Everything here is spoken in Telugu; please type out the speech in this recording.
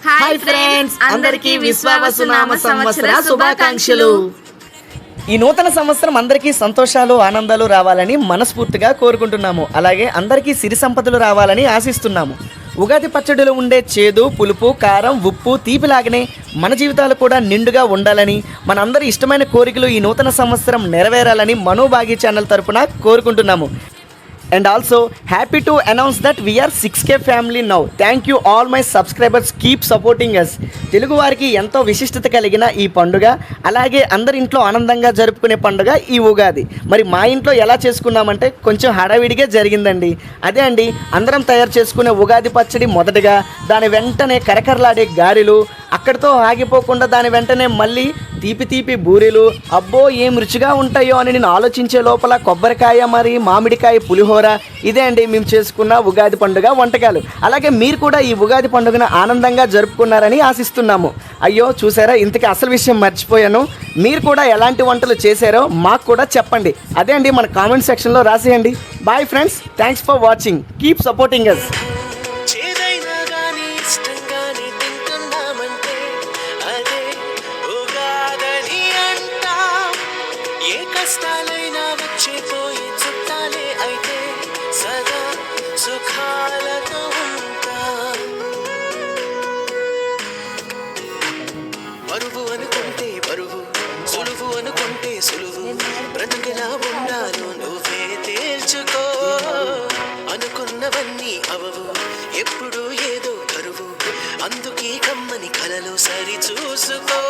హాయ్ ఫ్రెండ్స్, అందరికీ విశ్వావసునామ సంవత్సర శుభాకాంక్షలు. ఈ నూతన సంవత్సరం అందరికీ సంతోషాలు ఆనందాలు రావాలని మనస్ఫూర్తిగా కోరుకుంటున్నాము. అలాగే అందరికీ సిరి సంపదలు రావాలని ఆశిస్తున్నాము. ఉగాది పచ్చడిలో ఉండే చేదు, పులుపు, కారం, ఉప్పు, తీపిలాగనే మన జీవితాలు కూడా నిండుగా ఉండాలని, మనందరి ఇష్టమైన కోరికలు ఈ నూతన సంవత్సరం నెరవేరాలని మనోభాగి ఛానల్ తరపున కోరుకుంటున్నాము. And also happy to announce that we are 6K family now. Thank you all my subscribers, keep supporting us. Telugu వారికి ఎంతో విశిష్టత కలిగిన ఈ పండుగ, అలాగే అందరి ఇంట్లో ఆనందంగా జరుపుకునే పండుగ ఈ ఉగాది. మరి మా ఇంట్లో ఎలా చేసుకున్నామంటే కొంచెం హడావిడిగా జరిగిందండి. అదే అండి, అందరం తయారు చేసుకునే ఉగాది పచ్చడి మొదటగా, దాని వెంటనే కరకరలాడే గారెలు, అక్కడితో ఆగిపోకుండా దాని వెంటనే మళ్ళీ తీపి తీపి బూరెలు. అబ్బో ఏం రుచిగా ఉంటాయో అని నేను ఆలోచించే లోపల కొబ్బరికాయ మరి మామిడికాయ పులిహోర. ఇదే అండి మేము చేసుకున్న ఉగాది పండుగ వంటకాలు. అలాగే మీరు కూడా ఈ ఉగాది పండుగను ఆనందంగా జరుపుకున్నారని ఆశిస్తున్నాము. అయ్యో చూసారా, ఇంతకీ అసలు విషయం మర్చిపోయాను. మీరు కూడా ఎలాంటి వంటలు చేశారో మాకు కూడా చెప్పండి. అదే అండి మన కామెంట్ సెక్షన్లో రాసేయండి. Bye friends, thanks for watching, keep supporting us. కష్టాలైనా వచ్చిపోయి చుట్టాలే అయితే సదా సుఖాలతో ఉంటాం. బరువు అనుకుంటే బరువు, సులువు అనుకుంటే సులువు, బ్రతుకులా ఉండాలో నువ్వే తేల్చుకో. అనుకున్నవన్నీ అవవు, ఎప్పుడు ఏదో కరువు, అందుకే కమ్మని కలలు సరి చూసుకో.